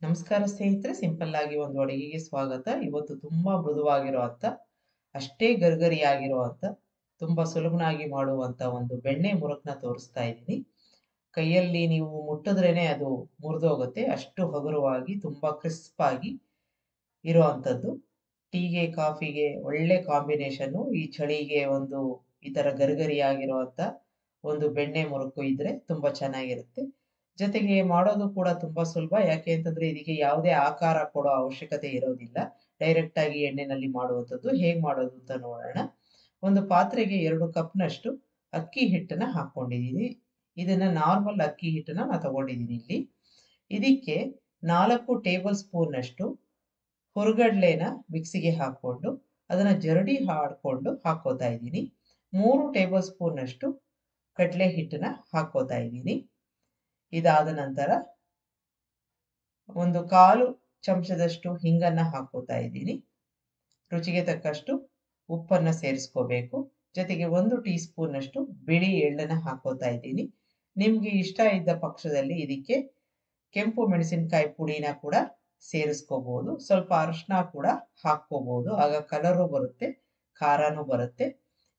ನಮಸ್ಕಾರ ಸ್ನೇಹಿತರೆ, ಸಿಂಪಲ್ ಆಗಿ ಒಂದು ಅಡುಗೆಗೆ ಸ್ವಾಗತ. ಇವತ್ತು ತುಂಬಾ ಮೃದುವಾಗಿರುವಂತ, ಅಷ್ಟೇ ಗರಿಗರಿಯಾಗಿರುವಂತ, ತುಂಬಾ ಸುಲಭನಾಗಿ ಮಾಡುವಂತ ಒಂದು ಬೆಣ್ಣೆ ಮುರುಕನ್ನ ತೋರಿಸ್ತಾ ಇದ್ದೀನಿ. ಕೈಯಲ್ಲಿ ನೀವು ಮುಟ್ಟಿದ್ರೇನೆ ಅದು ಮುರಿದೋಗುತ್ತೆ, ಅಷ್ಟು ಹಗುರವಾಗಿ ತುಂಬಾ ಕ್ರಿಸ್ಪ್ ಆಗಿ ಇರುವಂತದ್ದು. ಟೀಗೆ ಕಾಫಿಗೆ ಒಳ್ಳೆ ಕಾಂಬಿನೇಷನ್. ಈ ಚಳಿಗೆ ಒಂದು ಈ ತರ ಗರಿಗರಿಯಾಗಿರುವಂತ ಒಂದು ಬೆಣ್ಣೆ ಮುರುಕು ಇದ್ರೆ ತುಂಬಾ ಚೆನ್ನಾಗಿರುತ್ತೆ. ಜೊತೆಗೆ ಮಾಡೋದು ಕೂಡ ತುಂಬಾ ಸುಲಭ. ಯಾಕೆ ಅಂತಂದ್ರೆ ಇದಕ್ಕೆ ಯಾವುದೇ ಆಕಾರ ಕೊಡೋ ಅವಶ್ಯಕತೆ ಇರೋದಿಲ್ಲ. ಡೈರೆಕ್ಟ್ ಆಗಿ ಎಣ್ಣೆನಲ್ಲಿ ಮಾಡುವಂಥದ್ದು. ಹೇಗೆ ಮಾಡೋದು ಅಂತ ನೋಡೋಣ. ಒಂದು ಪಾತ್ರೆಗೆ 2 ಕಪ್ನಷ್ಟು ಅಕ್ಕಿ ಹಿಟ್ಟನ್ನ ಹಾಕೊಂಡಿದ್ದೀನಿ. ಇದನ್ನ ನಾರ್ಮಲ್ ಅಕ್ಕಿ ಹಿಟ್ಟನ್ನ ನಾನು ತಗೊಂಡಿದ್ದೀನಿ ಇಲ್ಲಿ. ಇದಕ್ಕೆ 4 ಟೇಬಲ್ ಸ್ಪೂನ್ ಅಷ್ಟು ಹುರ್ಗಡ್ಲೆನ ಮಿಕ್ಸಿಗೆ ಹಾಕೊಂಡು ಅದನ್ನ ಜರಡಿ ಹಾಡ್ಕೊಂಡು ಹಾಕೋತಾ ಇದ್ದೀನಿ. 3 ಟೇಬಲ್ ಸ್ಪೂನ್ ಅಷ್ಟು ಕಡಲೆ ಹಿಟ್ಟನ್ನ ಹಾಕೋತಾ ಇದ್ದೀನಿ. ಇದಾದ ನಂತರ ಒಂದು 1/4 ಚಮಚದಷ್ಟು ಹಿಂಗನ್ನ ಹಾಕೋತಾ ಇದ್ದೀನಿ. ರುಚಿಗೆ ತಕ್ಕಷ್ಟು ಉಪ್ಪನ್ನ ಸೇರಿಸ್ಕೋಬೇಕು. ಜೊತೆಗೆ 1 ಟೀ ಸ್ಪೂನ್ ಅಷ್ಟು ಬಿಳಿ ಎಳ್ಳನ್ನ ಹಾಕೋತಾ ಇದ್ದೀನಿ. ನಿಮ್ಗೆ ಇಷ್ಟ ಇದ್ದ ಪಕ್ಷದಲ್ಲಿ ಇದಕ್ಕೆ ಕೆಂಪು ಮೆಣಸಿನಕಾಯಿ ಪುಡಿನ ಕೂಡ ಸೇರಿಸ್ಕೋಬಹುದು. ಸ್ವಲ್ಪ ಅರಿಶಿನ ಕೂಡ ಹಾಕೋಬಹುದು. ಆಗ ಕಲರು ಬರುತ್ತೆ, ಖಾರನೂ ಬರುತ್ತೆ.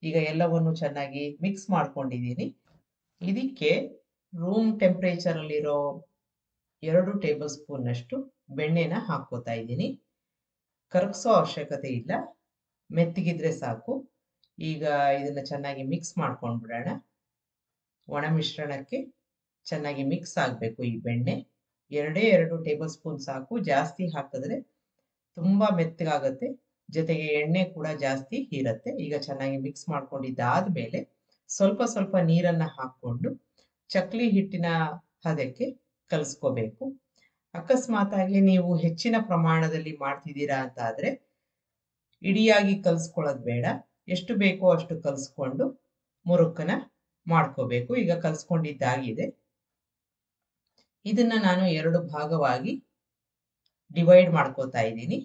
ಈಗ ಎಲ್ಲವನ್ನು ಚೆನ್ನಾಗಿ ಮಿಕ್ಸ್ ಮಾಡ್ಕೊಂಡಿದ್ದೀನಿ. ಇದಕ್ಕೆ ರೂಮ್ ಟೆಂಪರೇಚರ್ ಅಲ್ಲಿರೋ 2 ಟೇಬಲ್ ಸ್ಪೂನ್ ಅಷ್ಟು ಬೆಣ್ಣೆನ ಹಾಕೋತಾ ಇದ್ದೀನಿ. ಕರಗಿಸೋ ಅವಶ್ಯಕತೆ ಇಲ್ಲ, ಮೆತ್ತಗಿದ್ರೆ ಸಾಕು. ಈಗ ಇದನ್ನ ಚೆನ್ನಾಗಿ ಮಿಕ್ಸ್ ಮಾಡ್ಕೊಂಡ್ಬಿಡೋಣ. ಒಣ ಮಿಶ್ರಣಕ್ಕೆ ಚೆನ್ನಾಗಿ ಮಿಕ್ಸ್ ಆಗಬೇಕು ಈ ಬೆಣ್ಣೆ. 2 ಟೇಬಲ್ ಸ್ಪೂನ್ ಸಾಕು. ಜಾಸ್ತಿ ಹಾಕಿದ್ರೆ ತುಂಬಾ ಮೆತ್ತಗಾಗತ್ತೆ, ಜೊತೆಗೆ ಎಣ್ಣೆ ಕೂಡ ಜಾಸ್ತಿ ಹೀರತ್ತೆ. ಈಗ ಚೆನ್ನಾಗಿ ಮಿಕ್ಸ್ ಮಾಡ್ಕೊಂಡಿದ್ದಾದ್ಮೇಲೆ ಸ್ವಲ್ಪ ಸ್ವಲ್ಪ ನೀರನ್ನ ಹಾಕೊಂಡು ಚಕ್ಲಿ ಹಿಟ್ಟಿನ ಹದಕ್ಕೆ ಕಲಿಸ್ಕೋಬೇಕು. ಅಕಸ್ಮಾತ್ ಆಗಿ ನೀವು ಹೆಚ್ಚಿನ ಪ್ರಮಾಣದಲ್ಲಿ ಮಾಡ್ತಿದ್ದೀರಾ ಅಂತ ಆದ್ರೆ ಇಡಿಯಾಗಿ ಕಲಿಸ್ಕೊಳ್ಳೋದು ಬೇಡ. ಎಷ್ಟು ಬೇಕೋ ಅಷ್ಟು ಕಲಿಸ್ಕೊಂಡು ಮುರುಕನ್ನ ಮಾಡ್ಕೋಬೇಕು. ಈಗ ಕಲಿಸ್ಕೊಂಡಿದ್ದಾಗಿದೆ. ಇದನ್ನ ನಾನು 2 ಭಾಗವಾಗಿ ಡಿವೈಡ್ ಮಾಡ್ಕೋತಾ ಇದ್ದೀನಿ.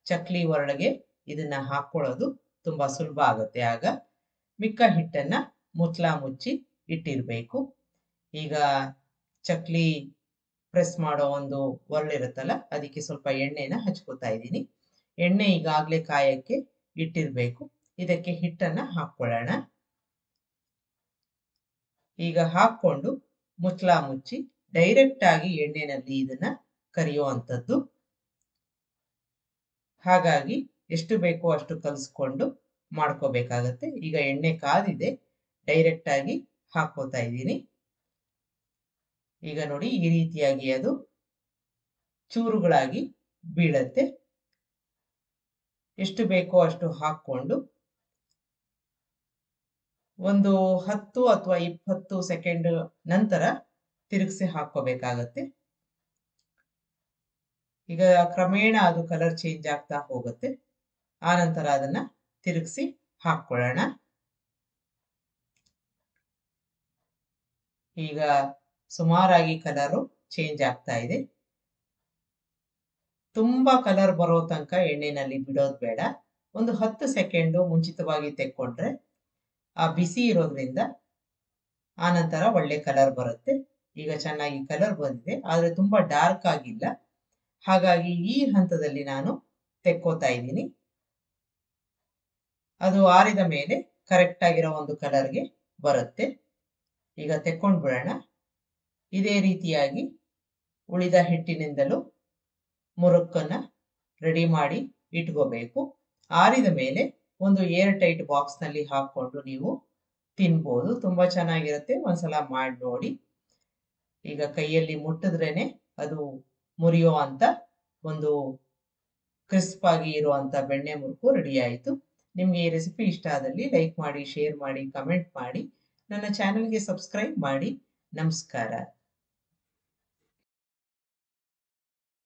ಚಕ್ಲಿ ಒಳಗೆ ಇದನ್ನ ಹಾಕೊಳ್ಳೋದು ತುಂಬಾ ಸುಲಭ ಆಗುತ್ತೆ. ಆಗ ಮಿಕ್ಕ ಹಿಟ್ಟನ್ನ ಮುಚ್ಚಳ ಮುಚ್ಚಿ ಇಟ್ಟಿರ್ಬೇಕು. ಈಗ ಚಕ್ಲಿ ಪ್ರೆಸ್ ಮಾಡೋ ಒಂದು ಒರಳಿರುತ್ತಲ್ಲ, ಅದಕ್ಕೆ ಸ್ವಲ್ಪ ಎಣ್ಣೆನ ಹಚ್ಕೋತಾ ಇದ್ದೀನಿ. ಎಣ್ಣೆ ಈಗಾಗಲೇ ಕಾಯಕ್ಕೆ ಇಟ್ಟಿರ್ಬೇಕು. ಇದಕ್ಕೆ ಹಿಟ್ಟನ್ನ ಹಾಕೊಳ್ಳೋಣ. ಈಗ ಹಾಕೊಂಡು ಮುಚ್ಚಳ ಮುಚ್ಚಿ ಡೈರೆಕ್ಟ್ ಆಗಿ ಎಣ್ಣೆನಲ್ಲಿ ಇದನ್ನ ಕರಿಯುವಂಥದ್ದು. ಹಾಗಾಗಿ ಎಷ್ಟು ಬೇಕೋ ಅಷ್ಟು ಕಲಿಸ್ಕೊಂಡು ಮಾಡ್ಕೋಬೇಕಾಗತ್ತೆ. ಈಗ ಎಣ್ಣೆ ಕಾದಿದೆ, ಡೈರೆಕ್ಟ್ ಆಗಿ ಹಾಕೋತಾ ಇದ್ದೀನಿ. ಈಗ ನೋಡಿ, ಈ ರೀತಿಯಾಗಿ ಅದು ಚೂರುಗಳಾಗಿ ಬೀಳತ್ತೆ. ಎಷ್ಟು ಬೇಕೋ ಅಷ್ಟು ಹಾಕೊಂಡು ಒಂದು 10 ಅಥವಾ 20 ಸೆಕೆಂಡ್ ನಂತರ ತಿರುಗಿಸಿ ಹಾಕೋಬೇಕಾಗತ್ತೆ. ಈಗ ಕ್ರಮೇಣ ಅದು ಕಲರ್ ಚೇಂಜ್ ಆಗ್ತಾ ಹೋಗುತ್ತೆ. ಆ ನಂತರ ಅದನ್ನ ತಿರುಗಿಸಿ ಹಾಕೊಳ್ಳೋಣ. ಈಗ ಸುಮಾರಾಗಿ ಕಲರು ಚೇಂಜ್ ಆಗ್ತಾ ಇದೆ. ತುಂಬಾ ಕಲರ್ ಬರೋ ತನಕ ಎಣ್ಣೆನಲ್ಲಿ ಬಿಡೋದು ಬೇಡ. ಒಂದು 10 ಸೆಕೆಂಡು ಮುಂಚಿತವಾಗಿ ತೆಕ್ಕೊಂಡ್ರೆ ಆ ಬಿಸಿ ಇರೋದ್ರಿಂದ ಆ ನಂತರ ಒಳ್ಳೆ ಕಲರ್ ಬರುತ್ತೆ. ಈಗ ಚೆನ್ನಾಗಿ ಕಲರ್ ಬಂದಿದೆ, ಆದ್ರೆ ತುಂಬಾ ಡಾರ್ಕ್ ಆಗಿಲ್ಲ. ಹಾಗಾಗಿ ಈ ಹಂತದಲ್ಲಿ ನಾನು ತೆಕ್ಕೋತಾ ಇದ್ದೀನಿ. ಅದು ಆರಿದ ಮೇಲೆ ಕರೆಕ್ಟ್ ಆಗಿರೋ ಒಂದು ಕಲರ್ಗೆ ಬರುತ್ತೆ. ಈಗ ತೆಕ್ಕೊಂಡು ಬಿಡೋಣ. ಇದೇ ರೀತಿಯಾಗಿ ಉಳಿದ ಹಿಟ್ಟಿನಿಂದಲೂ ಮುರುಕನ್ನ ರೆಡಿ ಮಾಡಿ ಇಟ್ಕೋಬೇಕು. ಆರಿದ ಮೇಲೆ ಒಂದು ಏರ್ ಟೈಟ್ ಬಾಕ್ಸ್ ನಲ್ಲಿ ಹಾಕೊಂಡು ನೀವು ತಿನ್ಬೋದು. ತುಂಬಾ ಚೆನ್ನಾಗಿರುತ್ತೆ. ಒಂದ್ಸಲ ಮಾಡಿ ನೋಡಿ. ಈಗ ಕೈಯಲ್ಲಿ ಮುಟ್ಟಿದ್ರೇನೆ ಅದು ಮುರಿಯೋ ಅಂತ ಒಂದು ಕ್ರಿಸ್ಪ್ ಆಗಿ ಇರುವಂತ ಬೆಣ್ಣೆ ಮುರುಕು ರೆಡಿ ಆಯಿತು. ನಿಮ್ಗೆ ಈ ರೆಸಿಪಿ ಇಷ್ಟ ಆದಲ್ಲಿ ಲೈಕ್ ಮಾಡಿ, ಶೇರ್ ಮಾಡಿ, ಕಮೆಂಟ್ ಮಾಡಿ. ನನ್ನ ಚಾನೆಲ್ಗೆ ಸಬ್ಸ್ಕ್ರೈಬ್ ಮಾಡಿ. ನಮಸ್ಕಾರ.